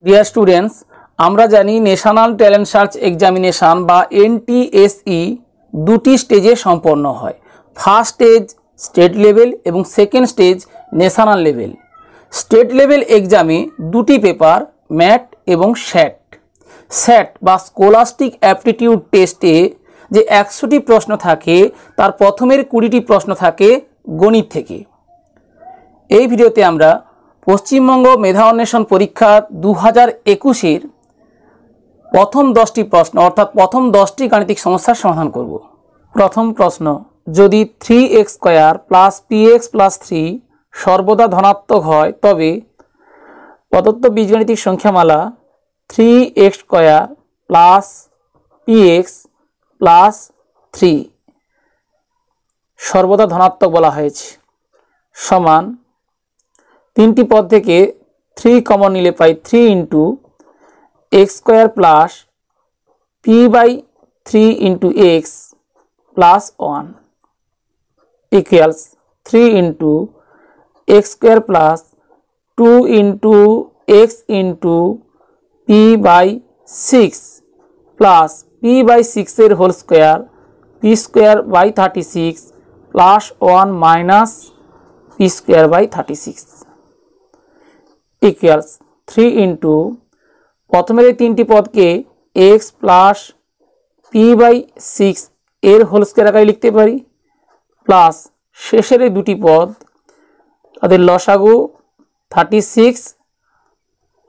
Dear students, আমরা জানি national talent search examination বা NTSE দুটি স্টেজে সম্পন্ন হয়। ফার্স্ট স্টেজ স্টেট লেভেল এবং second stage national level. State level এক্সামে দুটি পেপার, ম্যাট এবং স্যাট। স্যাট বা স্কলাস্টিক অ্যাপটিটিউড টেস্টে যে 100টি প্রশ্ন থাকে তার প্রথমের 20টি প্রশ্ন থাকে গণিত থেকে। এই ভিডিওতে আমরা পশ্চিমবঙ্গ মেধা অন্বেষণ পরীক্ষা 2021-এর প্রথম 10টি প্রশ্ন অর্থাৎ প্রথম 10টি গাণিতিক সমস্যার সমাধান করব। প্রথম প্রশ্ন, যদি 3x square plus px plus 3 সর্বদা ধনাত্মক হয় তবে প্রদত্ত বীজগণিতিক সংখ্যামালা 3x square plus px plus 3 সর্বদা ধনাত্মক বলা হয়েছে সমান তিনটি পদ থেকে 3 কমন নিলে পাই 3 into x square plus p by 3 into x plus 1 equals 3 into x square plus 2 into x into p by 6 plus p by 6 এর whole square p square by 36 plus 1 minus p square by 36 equals 3 into প্রথমের এই তিনটি পদকে x plus p by 6 এর whole square আকারে লিখতে পারি plus শেষের এই দুটি পদ তাদের লসাগু 36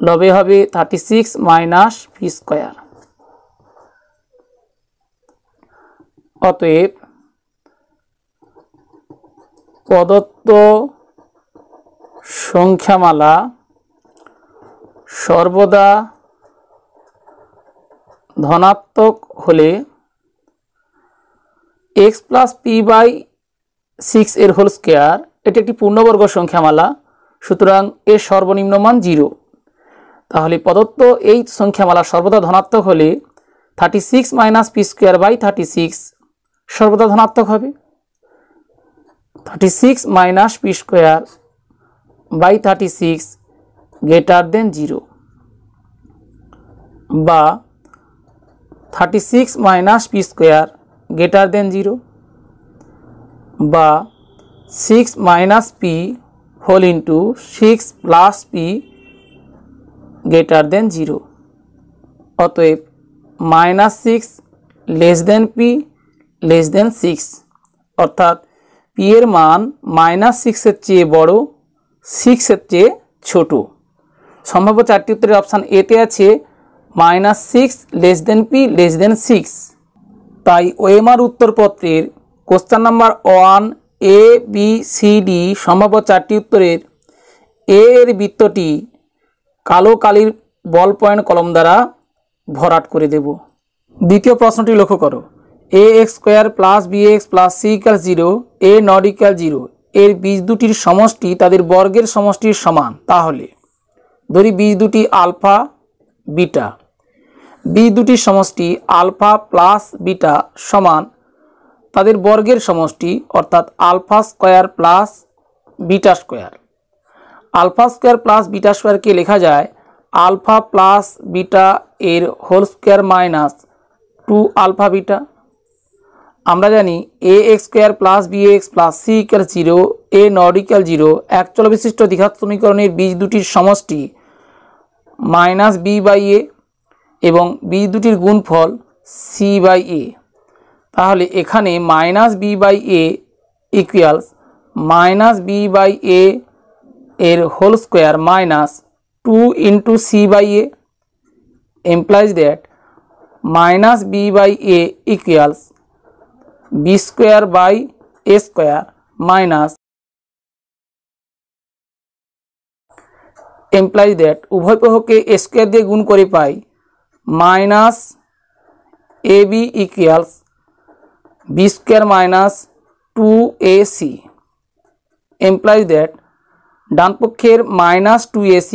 লবে হবে 36 মাইনাস p স্কয়ার। অতএব প্রদত্ত সংখ্যামালা সর্বদা ধনাত্মক হলে x প্লাস p বাই 6 এর হোল স্কয়ার এটি একটি পূর্ণবর্গ সংখ্যামালা, সুতরাং এর সর্বনিম্ন মান 0। তাহলে প্রদত্ত এই সংখ্যামালা সর্বদা ধনাত্মক হলে 36 মাইনাস p স্কয়ার বাই 36 সর্বদা ধনাত্মক হবে। 36 minus p square by 36 greater than 0 বা 36 minus p square greater than 0 বা 6 minus p whole into 6 plus p greater than 0। অতএব minus 6 less than p less than 6 অর্থাৎ p এর মান মাইনাস 6 এর চেয়ে বড় 6 এর চেয়ে ছোট। সম্ভাব্য চারটি উত্তরের অপশান এতে আছে minus 6 less than p less than 6। তাই ওএমআর উত্তরপত্রের question number 1 A B C D সম্ভাব্য চারটি উত্তরের এ এর বৃত্তটি কালো কালির বল পয়েন্ট কলম দ্বারা ভরাট করে দেব। দ্বিতীয় প্রশ্নটি লক্ষ্য করো, ax square plus bx plus c equal 0 a not equal 0 এর বীজ দুটির সমষ্টি তাদের বর্গের সমষ্টির সমান। তাহলে ধরি বীজ দুটি আলফা বিটা, বীজ দুটির সমষ্টি আলফা প্লাস বিটা সমান তাদের বর্গের সমষ্টি অর্থাৎ alpha square plus beta square. Alpha square plus beta স্কয়ারকে লেখা যায় আলফা প্লাস বিটা এর whole square minus 2 alpha beta. আমরা জানি ax square plus bx plus c equal 0 a not equal 0 এক চল বিশিষ্ট দ্বিঘাত সমীকরণের বীজ দুটির সমষ্টি মাইনাস b বাই a এবং বীজ দুটির গুণফল c বাই a। তাহলে এখানে minus b by a equals minus b by a এর whole square minus 2 into c by a implies that minus b by a equals b square by a square minus implies that উভয় পক্ষকে a square দিয়ে গুণ করে পাই minus ab equals b square minus 2ac implies that ডান পক্ষের minus 2ac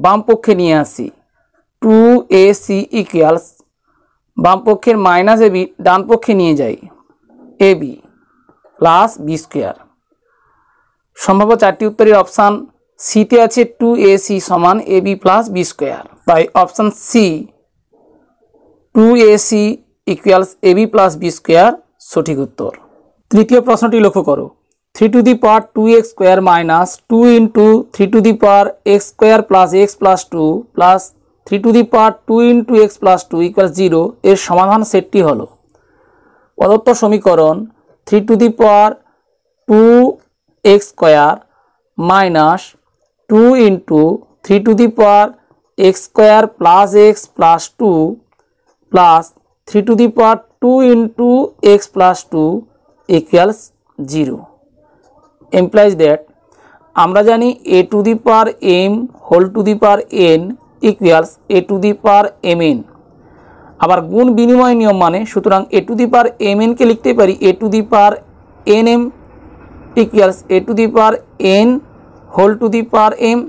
বাম পক্ষে নিয়ে আসি 2ac ইকুয়ালস বাম পক্ষের মাইনাস ab ডান পক্ষে নিয়ে যাই ab প্লাস b স্কয়ার। সম্ভাব্য চারটি উত্তরের অপশান সিতে আছে 2ac সমান ab প্লাস বি স্কোয়ার, তাই option C 2ac equals ab plus B square সঠিক উত্তর। তৃতীয় প্রশ্নটি লক্ষ্য করো, 3 to the power 2x square minus 2 into 3 to the power x square plus x plus 2 plus 3 to the power 2 into x plus 2 equals 0 এর সমাধান সেটটি হলো। প্রদত্ত সমীকরণ 3 to the power 2x square minus 2 into 3 to the power x square plus x plus 2 plus 3 to the power 2 into x plus 2 equals 0 implies that আমরা জানি a to the power m whole to the power n equals a to the power mn। আবার গুণ বিনিময় নিয়ম মানে, সুতরাং a to the power mn কে লিখতে পারি a to the power nm equals a to the power n whole to the power m।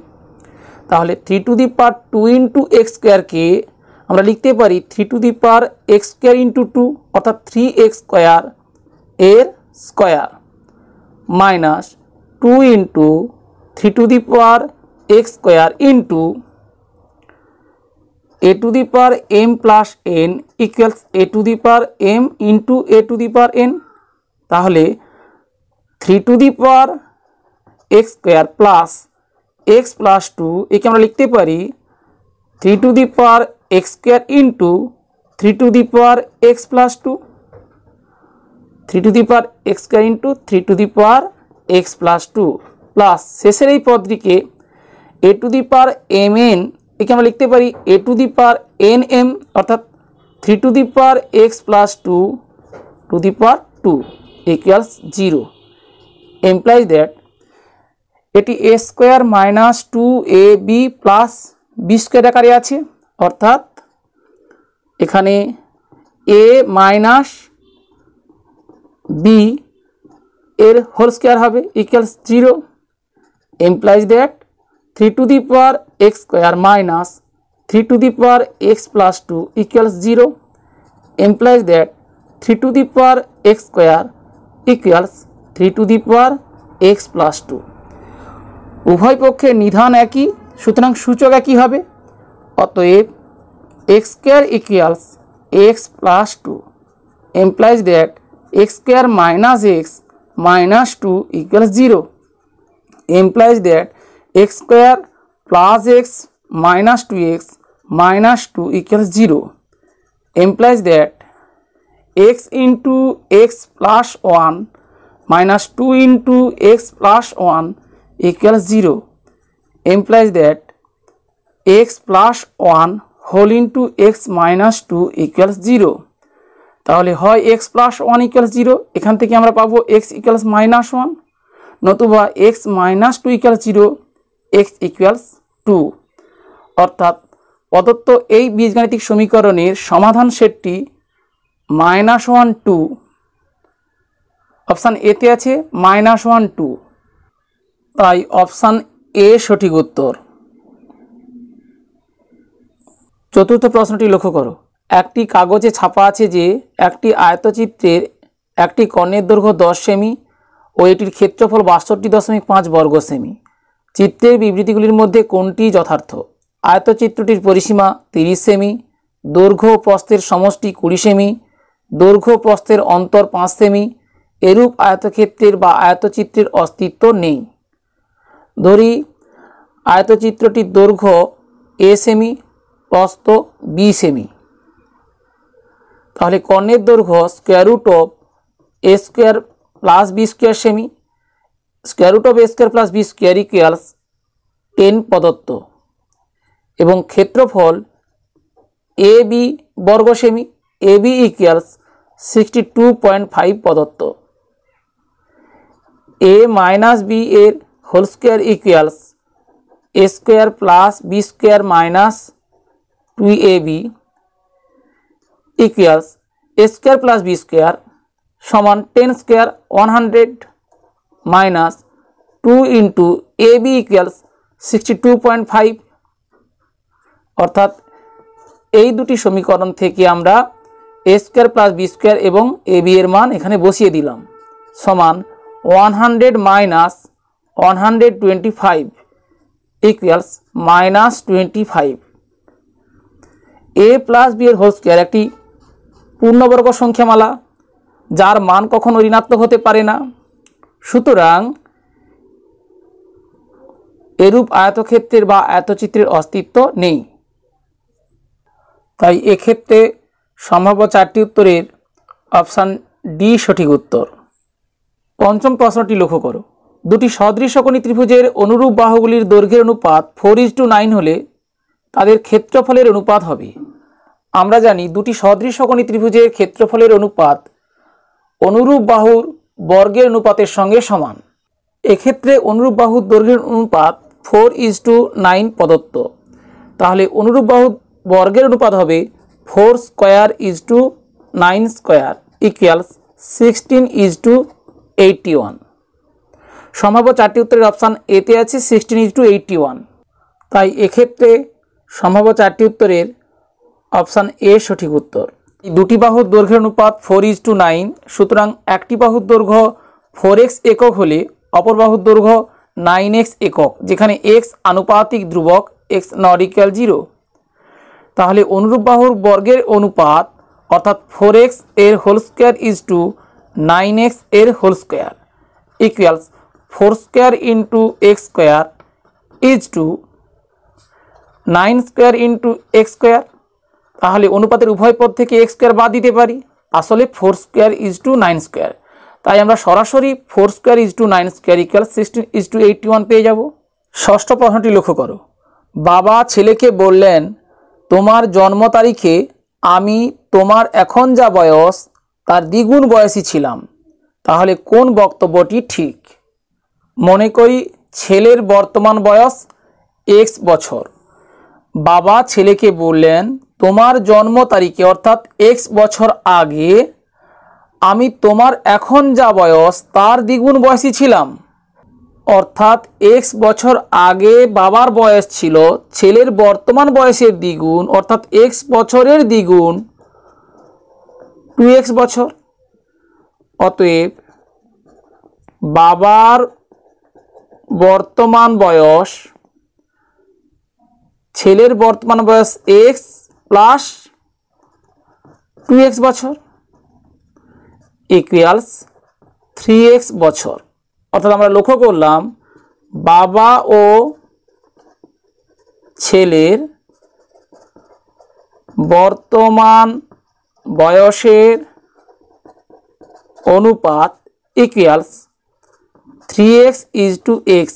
তাহলে 3 to the power 2 into x স্কোয়ারকে আমরা লিখতে পারি 3 to the power x square into 2 অর্থাৎ 3x square এর square minus 2 into 3 to the power x square into a to the power m plus n equals a to the power m into a to the power n। তাহলে 3 to the power x square plus x plus 2 একে আমরা লিখতে পারি 3 to the power x square into 3 to the power x plus 2, 3 to the power x square into 3 to the power x plus 2 plus শেষের এই পদটিকে a to the power mn একে আমরা লিখতে পারি a to the power nm অর্থাৎ 3 to the power x plus 2 to the power 2 equals 0 implies that এটি a square minus 2ab plus B square আকারে আছে, অর্থাৎ এখানে a মাইনাস বি এর হোল স্কোয়ার হবে equals 0 implies that 3 to the power x square minus 3 to the power x plus 2 equals 0 implies that 3 to the power x square equals 3 to the power x plus 2। উভয় পক্ষের নিধান একই, সুতরাং সূচক একই হবে। অতএব x square equals x plus 2 implies that x square minus x minus 2 equals 0 implies that x square plus x minus 2x minus 2 equals 0 implies that x into x plus 1 minus 2 into x plus 1 equals 0 implies that x plus 1 whole into x minus 2 equals 0। তাহলে হয় x plus 1 equals 0, এখান থেকে আমরা পাবো x equals minus 1, নতুবা x minus 2 equals 0, x equals 2। অর্থাৎ প্রদত্ত এই বীজগাণিতিক সমীকরণের সমাধান সেটটি -1 2, অপশান এতে আছে -1 2, তাই অপশান এ সঠিক উত্তর। চতুর্থ প্রশ্নটি লক্ষ্য করো, একটি কাগজে ছাপা আছে যে একটি আয়তচিত্রের একটি কর্ণের দৈর্ঘ্য 10 সেমি ও এটির ক্ষেত্রফল 62.5 বর্গ সেমি। চিত্রের বিবৃতিগুলির মধ্যে কোনটি যথার্থ? আয়তচিত্রটির পরিসীমা 30 সেমি, দৈর্ঘ্য ও প্রস্থের সমষ্টি 20 সেমি, দৈর্ঘ্য প্রস্থের অন্তর 5 সেমি। এরূপ আয়তক্ষেত্রের বা আয়তচিত্রের অস্তিত্ব নেই। ধরি আয়তচিত্রটির দৈর্ঘ্য a সেমি, প্রস্থ b সেমি। তাহলে কর্ণের দৈর্ঘ্য square root of a square plus b square সেমি, square root of a square plus b square equals 10 প্রদত্ত, এবং ক্ষেত্রফল ab বর্গ সেমি, ab ইকুয়ালস 62.5 প্রদত্ত। a মাইনাস b এর whole square equals a square plus b square minus 2ab equals a square plus b square সমান 10 square 100 minus 2 into ab equals 62.5। অর্থাৎ এই দুটি সমীকরণ থেকে আমরা a square plus b square এবং ab এর মান এখানে বসিয়ে দিলাম, সমান 100 minus 125 equals -25। a plus b এর হোল স্কয়ার একটি পূর্ণবর্গ সংখ্যামালা যার মান কখনো ঋণাত্মক হতে পারে না। সুতরাং এরূপ আয়তক্ষেত্রের বা আয়তচিত্রের অস্তিত্ব নেই। তাই এক্ষেত্রে সম্ভাব্য চারটি উত্তরের অপশান ডি সঠিক উত্তর। পঞ্চম প্রশ্নটি লক্ষ্য করো, দুটি সদৃশকোণী ত্রিভুজের অনুরূপ বাহুগুলির দৈর্ঘ্যের অনুপাত 4:9 হলে তাদের ক্ষেত্রফলের অনুপাত হবে। আমরা জানি দুটি সদৃশকোণী ত্রিভুজের ক্ষেত্রফলের অনুপাত অনুরূপ বাহুর বর্গের অনুপাতের সঙ্গে সমান। এক্ষেত্রে অনুরূপ বাহুর দৈর্ঘ্যের অনুপাত 4:9 প্রদত্ত। তাহলে অনুরূপ বাহুর বর্গের অনুপাত হবে 4 স্কয়ার 9 স্কয়ার ইকুয়ালস 16:81। সম্ভাব্য চারটি উত্তরের অপশান এতে আছে 16:81। তাই এক্ষেত্রে সম্ভাব্য চারটি উত্তরের অপশান এ সঠিক উত্তর। দুটি বাহুর দৈর্ঘ্যের অনুপাত 4:9, সুতরাং একটি বাহুর দৈর্ঘ্য 4x একক হলে অপর বাহুর দৈর্ঘ্য 9x একক, যেখানে x আনুপাতিক ধ্রুবক x নট ইকুয়াল 0। তাহলে অনুরূপ বাহুর বর্গের অনুপাত অর্থাৎ 4x এর হোল স্কয়ার 9x এর whole square equals 4 square into X square 9 square into X square. তাহলে অনুপাতের উভয় পদ থেকে এক্স স্কয়ার বাদ দিতে পারি, আসলে 4 স্কয়ার 9 স্কয়ার। তাই আমরা সরাসরি 4 স্কয়ার 9 স্কয়ার ইকুয়াল 16:81 পেয়ে যাব। ষষ্ঠ প্রশ্নটি লক্ষ্য করো, বাবা ছেলেকে বললেন, তোমার জন্ম তারিখে আমি তোমার এখন যা বয়স তার দ্বিগুণ বয়সী ছিলাম। তাহলে কোন বক্তব্যটি ঠিক? মনে করি ছেলের বর্তমান বয়স x বছর। বাবা ছেলেকে বললেন, তোমার জন্ম তারিখে অর্থাৎ x বছর আগে আমি তোমার এখন যা বয়স তার দ্বিগুণ বয়সী ছিলাম। অর্থাৎ x বছর আগে বাবার বয়স ছিল ছেলের বর্তমান বয়সের দ্বিগুণ, অর্থাৎ x বছরের দ্বিগুণ 2x বছর। অতএব বাবার বর্তমান বয়স ছেলের বর্তমান বয়স x প্লাস 2x বছর ইকুয়ালস 3x বছর। অর্থাৎ আমরা লক্ষ্য করলাম বাবা ও ছেলের বর্তমান বয়সের অনুপাত ইকুয়ালস 3x:x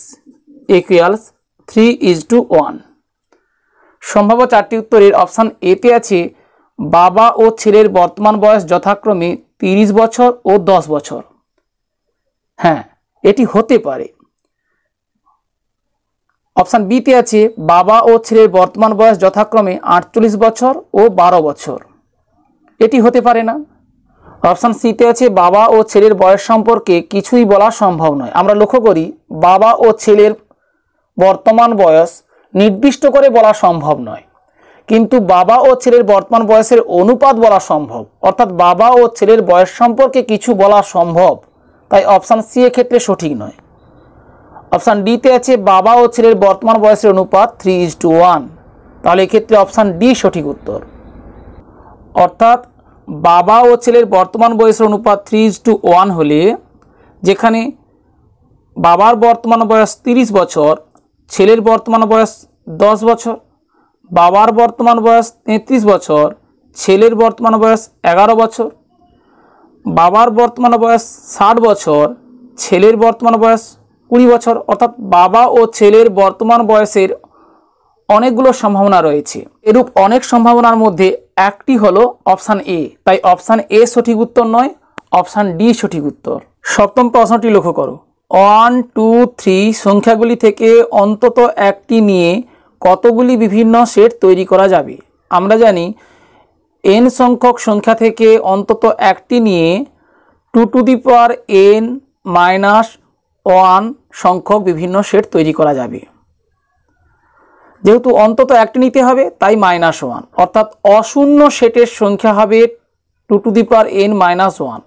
ইকুয়ালস 3:1। সম্ভাব্য চারটি উত্তরের অপশান এতে আছে বাবা ও ছেলের বর্তমান বয়স যথাক্রমে 30 বছর ও 10 বছর। হ্যাঁ, এটি হতে পারে। অপশান বিতে আছে বাবা ও ছেলের বর্তমান বয়স যথাক্রমে 48 বছর ও 12 বছর। এটি হতে পারে না। অপশান সিতে আছে বাবা ও ছেলের বয়স সম্পর্কে কিছুই বলা সম্ভব নয়। আমরা লক্ষ্য করি বাবা ও ছেলের বর্তমান বয়স নির্দিষ্ট করে বলা সম্ভব নয়, কিন্তু বাবা ও ছেলের বর্তমান বয়সের অনুপাত বলা সম্ভব, অর্থাৎ বাবা ও ছেলের বয়স সম্পর্কে কিছু বলা সম্ভব। তাই অপশান সি এর ক্ষেত্রে সঠিক নয়। অপশান ডিতে আছে বাবা ও ছেলের বর্তমান বয়সের অনুপাত 3:1। তাহলে এক্ষেত্রে অপশান ডি সঠিক উত্তর। অর্থাৎ বাবা ও ছেলের বর্তমান বয়সের অনুপাত 3:1 হলে, যেখানে বাবার বর্তমান বয়স 30 বছর, ছেলের বর্তমান বয়স 10 বছর, বাবার বর্তমান বয়স 33 বছর, ছেলের বর্তমান বয়স 11 বছর, বাবার বর্তমান বয়স 60 বছর, ছেলের বর্তমান বয়স 20 বছর। অর্থাৎ বাবা ও ছেলের বর্তমান বয়সের অনেকগুলো সম্ভাবনা রয়েছে। এরূপ অনেক সম্ভাবনার মধ্যে একটি হলো অপশান এ। তাই অপশান এ সঠিক উত্তর নয়, অপশান ডি সঠিক উত্তর। সপ্তম প্রশ্নটি লক্ষ্য করো, 1, 2, 3 সংখ্যাগুলি থেকে অন্তত একটি নিয়ে কতগুলি বিভিন্ন সেট তৈরি করা যাবে? আমরা জানি n সংখ্যক সংখ্যা থেকে অন্তত একটি নিয়ে 2n-1 সংখ্যক বিভিন্ন সেট তৈরি করা যাবে। যেহেতু অন্তত একটি নিতে হবে তাই -1, অর্থাৎ অশূন্য সেটের সংখ্যা হবে 2n-1,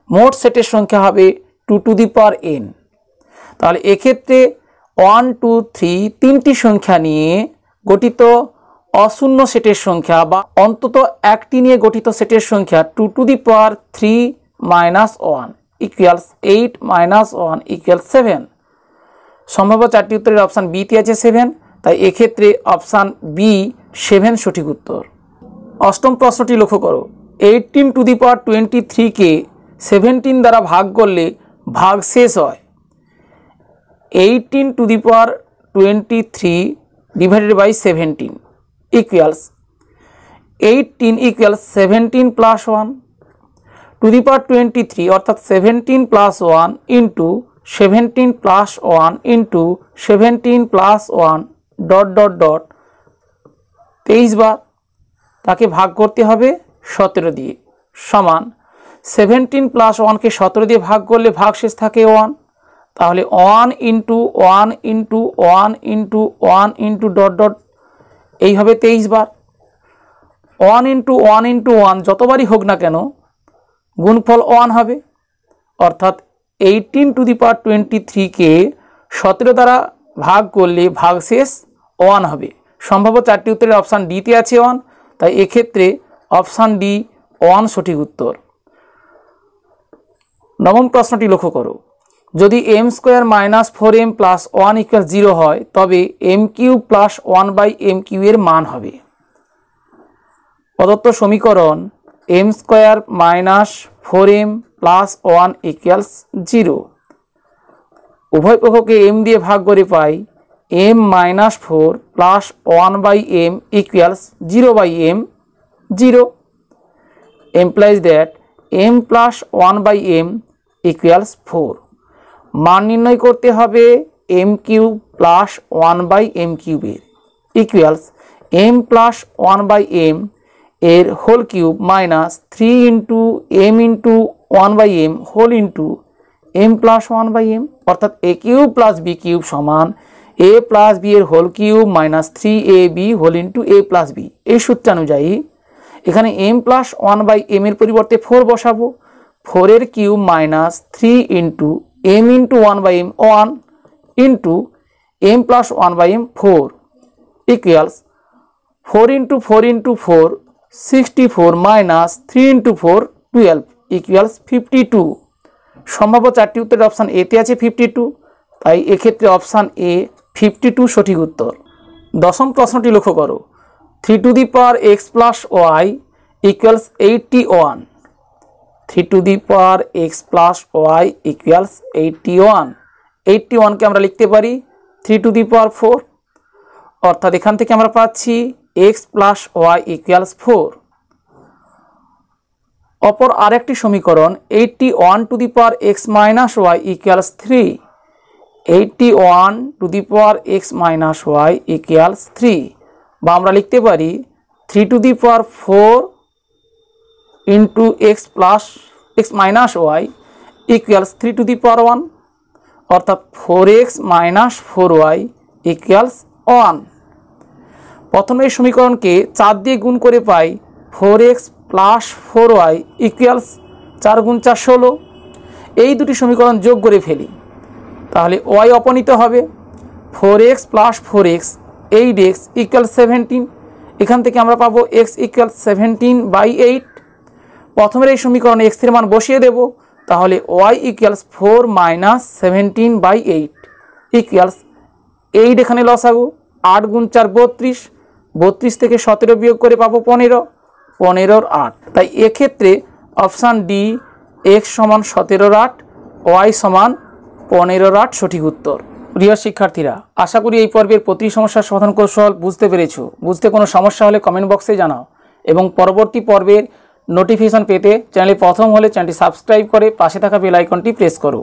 মোট সেটের সংখ্যা হবে 2n। তাহলে এক্ষেত্রে 1 2 3 তিনটি সংখ্যা নিয়ে গঠিত অশূন্য সেটের সংখ্যা বা অন্তত একটি নিয়ে গঠিত সেটের সংখ্যা 2 to the power 3 minus 1 equals 8 minus 1 equal 7। সম্ভাব্য চারটি উত্তরের অপশান বিতে আছে 7, তাই এক্ষেত্রে অপশান বি 7 সঠিক উত্তর। অষ্টম প্রশ্নটি লক্ষ্য করো, 18 টু দি পাওয়ার 23কে 17 দ্বারা ভাগ করলে ভাগশেষ হয়। 18 to the power 23 divided by 17 equals 18 equals 17 plus 1 to the power 23 অর্থাৎ 17 plus 1 into 17 plus 1 into 17 plus 1 dot dot dot 23 বার, তাকে ভাগ করতে হবে 17 দিয়ে, সমান 17 প্লাস 1কে 17 দিয়ে ভাগ করলে ভাগশেষ থাকে 1, তাহলে 1 into 1 into 1 into 1 into dot dot এইভাবে 23 বার। 1 ইন্টু 1 ইন্টু 1 যতবারই হোক না কেন গুণফল 1 হবে, অর্থাৎ 18 টু দি পাওয়ার 23কে 17 দ্বারা ভাগ করলে ভাগশেষ 1 হবে। সম্ভাব্য চারটি উত্তরের অপশান ডিতে আছে 1, তাই এক্ষেত্রে অপশান ডি 1 সঠিক উত্তর। নবম প্রশ্নটি লক্ষ্য করো, যদি M square minus 4m plus 1 equal 0 হয় তবে M cube plus 1 by M cube এর মান হবে। প্রদত্ত সমীকরণ M square minus 4m plus 1 equals 0, উভয় পক্ষকে m দিয়ে ভাগ করে পাই m minus 4 plus 1 by m equals 0 by m 0, implies that m plus 1 by m equals 4। মান নির্ণয় করতে হবে m cube plus 1 by m কিউবের equals m plus 1 by m এর whole cube minus 3 into m into 1 by m whole into m plus 1 by m, অর্থাৎ a cube plus b cube সমান a plus b এর whole cube minus 3ab whole into a plus b। এই সূত্রানুযায়ী এখানে m plus 1 by m এর পরিবর্তে 4 বসাবো, 4 এর cube minus 3 into m into 1 by m 1 into m plus 1 by m 4 equals 4 into 4 into 4 64 minus 3 into 4 12 equals 52। সম্ভাব্য চারটি উত্তরের option এতে আছে 52, তাই এক্ষেত্রে অপশান এ 52 সঠিক উত্তর। দশম প্রশ্নটি লক্ষ্য করো, 3 to the power x plus Y equals 81, 3 to the power x plus Y equals 81, 81কে আমরা লিখতে পারি 3 টু দি পাওয়ার 4, অর্থাৎ এখান থেকে আমরা পাচ্ছি x প্লাস ওয়াই ইকুয়ালস 4। অপর আরেকটি সমীকরণ 81 to the power x minus y equals 3, 81 to the power x minus y equals 3, বা আমরা লিখতে পারি 3 to the power 4 into x plus x minus y equals 3 to the power 1, অর্থাৎ 4x minus 4y equals 1। প্রথমে এই সমীকরণকে 4 দিয়ে গুণ করে পাই 4x প্লাস 4y ইকুয়ালস 4 গুণ 4 16। এই দুটি সমীকরণ যোগ করে ফেলি, তাহলে y অপনীত হবে 4x plus 4x 8x equal 17, এখান থেকে আমরা পাবো x ইকুয়াল 17 বাই 8। প্রথমের এই সমীকরণে x এর মান বসিয়ে দেব, তাহলে y equals 4 minus 17 by 8 equals 8, এখানে লসাগু 8 গুণ 4 32, 32 থেকে 17 বিয়োগ করে পাবো 15, 15 8, তাই এক্ষেত্রে অপশান ডি x সমান 17 8 y সমান 15 8 সঠিক উত্তর। প্রিয় শিক্ষার্থীরা, আশা করি এই পর্বের প্রতি সমস্যার সমাধান কৌশল বুঝতে পেরেছো। বুঝতে কোনো সমস্যা হলে কমেন্ট বক্সে জানাও এবং পরবর্তী পর্বের নোটিফিকেশন পেতে চ্যানেলে প্রথম হলে চ্যানেলটি সাবস্ক্রাইব করে পাশে থাকা বেল আইকনটি প্রেস করো।